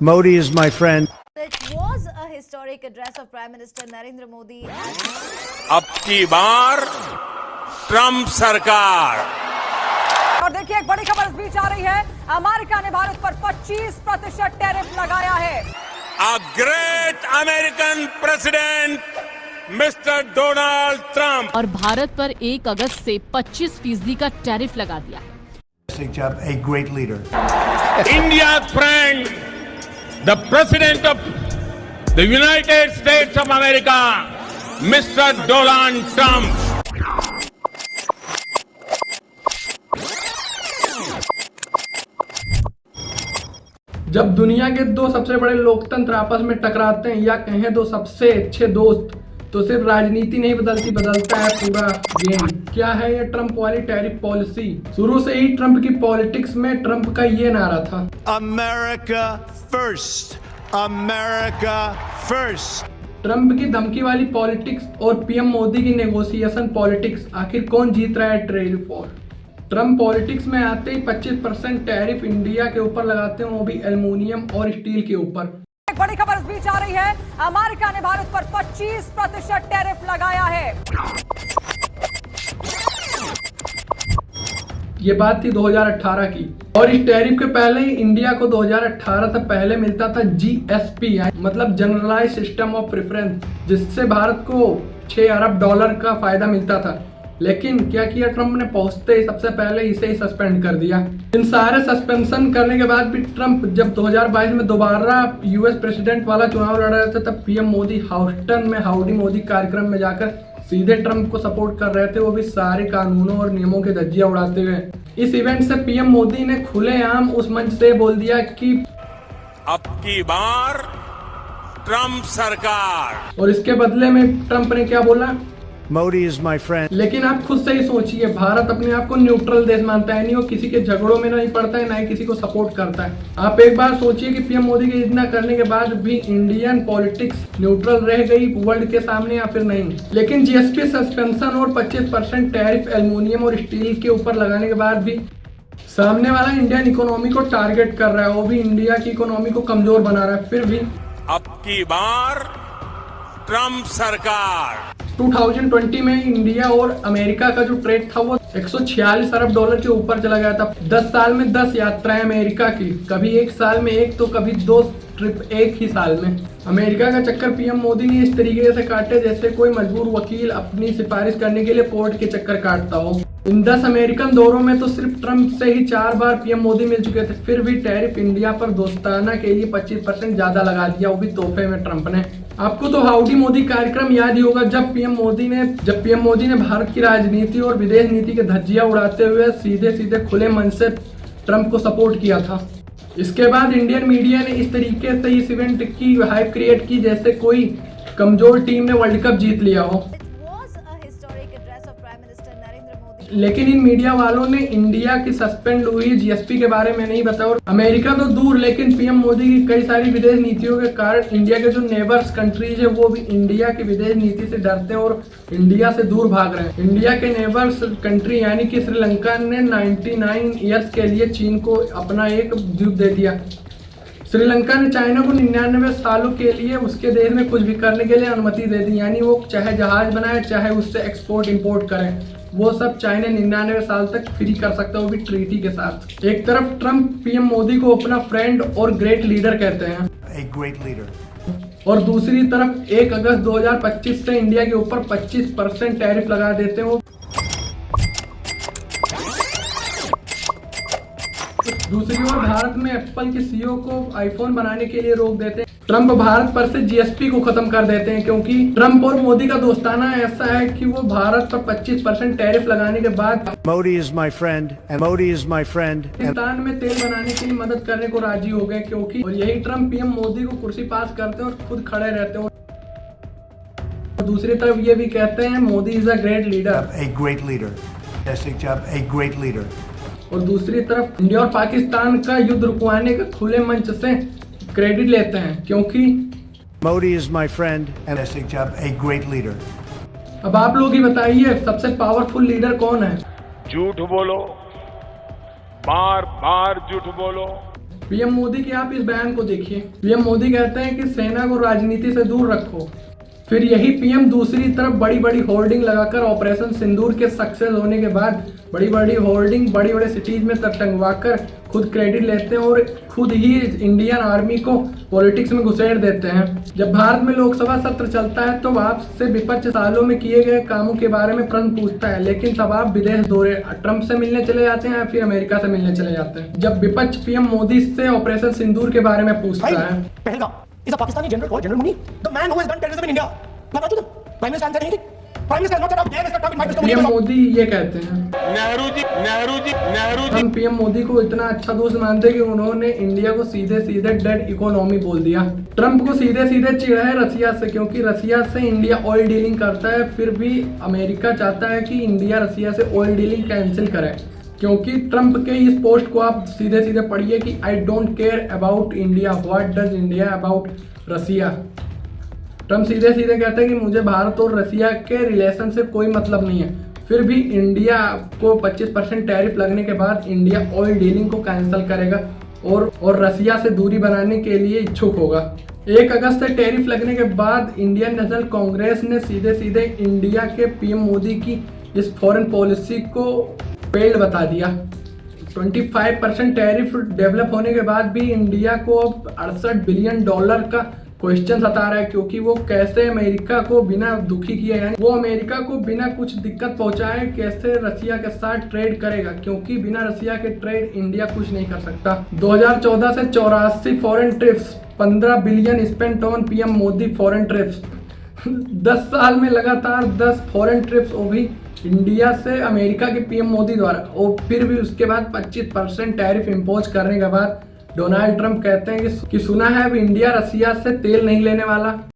Modi is my friend. It was a historic address of Prime Minister Narendra Modi. अब की बार Trump सरकार। और देखिए एक बड़ी खबर इस बीच आ रही है, अमेरिका ने भारत पर 25% टैरिफ लगाया है। A great American president mister Donald Trump और भारत पर 1 अगस्त से 25% का टैरिफ लगा दिया। A great leader. India friend the president of the United states of America mister Donald Trump. जब दुनिया के दो सबसे बड़े लोकतंत्र आपस में टकराते हैं या कहें दो सबसे अच्छे दोस्त, तो सिर्फ राजनीति नहीं बदलती, बदलता है पूरा गेम। क्या है ये ट्रंप वाली टैरिफ पॉलिसी? शुरू से ही ट्रंप की पॉलिटिक्स में ट्रंप का ये नारा था, America first. America first. Trump की धमकी वाली पॉलिटिक्स और पीएम मोदी की नेगोशिएशन पॉलिटिक्स, आखिर कौन जीत रहा है टैरिफ पर? ट्रंप पॉलिटिक्स में आते ही 25% टैरिफ इंडिया के ऊपर लगाते हैं, वो भी एल्युमिनियम और स्टील के ऊपर। एक बड़ी खबर इस बीच आ रही है, अमेरिका ने भारत पर 25% टैरिफ लगाया है। ये बात थी 2018 की, और इस टैरिफ के पहले ही इंडिया को 2018 से पहले मिलता था GSP, मतलब जनरलाइज सिस्टम ऑफ प्रेफरेंस, जिससे भारत को $6 अरब का फायदा मिलता था। लेकिन क्या किया ट्रंप ने? पहुंचते ही सबसे पहले इसे ही सस्पेंड कर दिया। इन सारे सस्पेंशन करने के बाद भी ट्रंप जब 2022 में दोबारा US प्रेसिडेंट वाला चुनाव लड़ रहे थे, तब पीएम मोदी ह्यूस्टन में हाउडी मोदी कार्यक्रम में जाकर सीधे ट्रंप को सपोर्ट कर रहे थे, वो भी सारे कानूनों और नियमों के धज्जियां उड़ाते हुए। इस इवेंट से पीएम मोदी ने खुलेआम उस मंच से बोल दिया कि अब की बार ट्रंप सरकार। और इसके बदले में ट्रंप ने क्या बोला? Modi is my friend. लेकिन आप खुद से ही सोचिए, भारत अपने आप को न्यूट्रल देश मानता है, नहीं वो किसी के झगड़ों में नहीं पड़ता है, ना ही किसी को सपोर्ट करता है। आप एक बार सोचिए कि पीएम मोदी के इतना करने के बाद भी इंडियन पॉलिटिक्स न्यूट्रल रह गई वर्ल्ड के सामने या फिर नहीं। लेकिन GSP सस्पेंशन और 25% टैरिफ एल्युमिनियम और स्टील के ऊपर लगाने के बाद भी सामने वाला इंडियन इकोनॉमी को टारगेट कर रहा है, वो भी इंडिया की इकोनॉमी को कमजोर बना रहा है। फिर भी अब की बार ट्रंप सरकार। 2020 में इंडिया और अमेरिका का जो ट्रेड था वो $146 अरब के ऊपर चला गया था। 10 साल में 10 यात्राएं अमेरिका की, कभी एक साल में एक तो कभी 2 ट्रिप एक ही साल में। अमेरिका का चक्कर पीएम मोदी ने इस तरीके से काटे जैसे कोई मजबूर वकील अपनी सिफारिश करने के लिए कोर्ट के चक्कर काटता हो। इन 10 अमेरिकन दौरों में तो सिर्फ ट्रंप से ही 4 बार पीएम मोदी मिल चुके थे, फिर भी टैरिफ इंडिया पर दोस्ताना के लिए 25% ज्यादा लगा दिया, वो भी तोहफे में ट्रंप ने। आपको तो हाउडी मोदी कार्यक्रम याद ही होगा, जब पीएम मोदी ने भारत की राजनीति और विदेश नीति के धज्जियां उड़ाते हुए सीधे सीधे खुले मन से ट्रंप को सपोर्ट किया था। इसके बाद इंडियन मीडिया ने इस तरीके से इस इवेंट की हाइप क्रिएट की जैसे कोई कमजोर टीम ने वर्ल्ड कप जीत लिया हो। It was a historic address of Prime Minister Narendra Modi. लेकिन इन मीडिया वालों ने इंडिया की सस्पेंड हुई GSP के बारे में नहीं बताया। और अमेरिका तो दूर, लेकिन पीएम मोदी की कई सारी विदेश नीतियों के कारण इंडिया के जो नेबर्स कंट्रीज है वो भी इंडिया की विदेश नीति से डरते हैं और इंडिया से दूर भाग रहे हैं। इंडिया के नेबर्स कंट्री यानी कि श्रीलंका ने 99 ईयर्स के लिए चीन को अपना एक द्वीप दे दिया। श्रीलंका ने चाइना को 99 सालों के लिए उसके देश में कुछ भी करने के लिए अनुमति दे दी, यानी वो चाहे जहाज बनाए चाहे उससे एक्सपोर्ट इंपोर्ट करें, वो सब चाइना 99 साल तक फ्री कर सकता है, वो भी ट्रीटी के साथ। एक तरफ ट्रंप पीएम मोदी को अपना फ्रेंड और ग्रेट लीडर कहते हैं, A great leader. और दूसरी तरफ 1 अगस्त 2025 से इंडिया के ऊपर 25% टैरिफ लगा देते हैं। दूसरी ओर भारत में एप्पल के सीईओ को आईफोन बनाने के लिए रोक देते हैं। ट्रंप भारत पर से GSP को खत्म कर देते हैं, क्योंकि ट्रंप और मोदी का दोस्ताना ऐसा है कि वो भारत पर 25% टैरिफ लगाने के बाद Modi is my friend. And Modi is my friend. And Pakistan में तेल बनाने के लिए मदद करने को राजी हो गए, क्योंकि और यही ट्रंप पीएम मोदी को कुर्सी पास करते हैं और खुद खड़े रहते हैं। और दूसरी तरफ ये भी कहते हैं Modi is a great leader. A great leader. A great leader. और दूसरी तरफ इंडिया और पाकिस्तान का युद्ध रुकवाने के खुले मंच से क्रेडिट लेते हैं, क्योंकि Modi is my friend. And a great leader. अब आप लोग ही बताइए सबसे पावरफुल लीडर कौन है? झूठ बोलो, बार बार झूठ बोलो। पीएम मोदी के आप इस बयान को देखिए। पीएम मोदी कहते हैं कि सेना को राजनीति से दूर रखो। फिर यही पीएम दूसरी तरफ बड़ी बड़ी होर्डिंग लगाकर ऑपरेशन सिंदूर के सक्सेस होने के बाद बड़ी बड़ी होर्डिंग बड़ी बड़े सिटीज में टंगवाकर खुद क्रेडिट लेते हैं और खुद ही इंडियन आर्मी को पॉलिटिक्स में घुसेड़ देते हैं। जब भारत में लोकसभा सत्र चलता है तो आपसे विपक्ष सालों में किए गए कामों के बारे में प्रश्न पूछता है, लेकिन तब आप विदेश दौरे ट्रंप से मिलने चले जाते हैं या फिर अमेरिका से मिलने चले जाते हैं। जब विपक्ष पीएम मोदी से ऑपरेशन सिंदूर के बारे में पूछता है, Pahalgam is a Pakistani general called General Muni, the man who has done terrorism in India. Now, to the Prime Minister answered anything. Prime Minister has not said up there, Mr. Trump, invite Mr. PM Modi. Modi ये कहते हैं। हम PM Modi को इतना अच्छा दोस्त मानते हैं कि उन्होंने इंडिया को सीधे सीधे डेड इकोनॉमी बोल दिया। ट्रंप को सीधे सीधे चिढ़ा है रसिया से, क्योंकि रसिया से इंडिया ऑयल डीलिंग करता है। फिर भी अमेरिका चाहता है कि इंडिया रसिया से ऑयल डीलिंग कैंसिल करे, क्योंकि ट्रंप के इस पोस्ट को आप सीधे सीधे पढ़िए कि I don't care about India, what does India about Russia. Trump सीधे सीधे कहते हैं कि मुझे भारत और रसिया के रिलेशन से कोई मतलब नहीं है। फिर भी इंडिया को 25% टैरिफ लगने के बाद इंडिया ऑयल डीलिंग को कैंसिल करेगा और रसिया से दूरी बनाने के लिए इच्छुक होगा। 1 अगस्त से टैरिफ लगने के बाद इंडियन नेशनल कांग्रेस ने सीधे सीधे इंडिया के पीएम मोदी की इस फॉरेन पॉलिसी को फेल्ड बता दिया। 25% टैरिफ डेवलप होने के बाद भी इंडिया को अब $68 बिलियन का क्वेश्चन सता रहा है, क्योंकि वो कैसे अमेरिका को बिना दुखी किए, यानी वो अमेरिका को बिना कुछ दिक्कत पहुंचाए कैसे रसिया के साथ ट्रेड करेगा, क्योंकि बिना रसिया के ट्रेड इंडिया कुछ नहीं कर सकता। 2014 से 84 foreign trips, 15 billion spent on PM Modi foreign trips. 10 साल में लगातार 10 फॉरेन ट्रिप्स, वो भी इंडिया से अमेरिका के पीएम मोदी द्वारा, और फिर भी उसके बाद 25% टैरिफ इम्पोज करने के बाद डोनाल्ड ट्रंप कहते हैं कि सुना है अब इंडिया रसिया से तेल नहीं लेने वाला।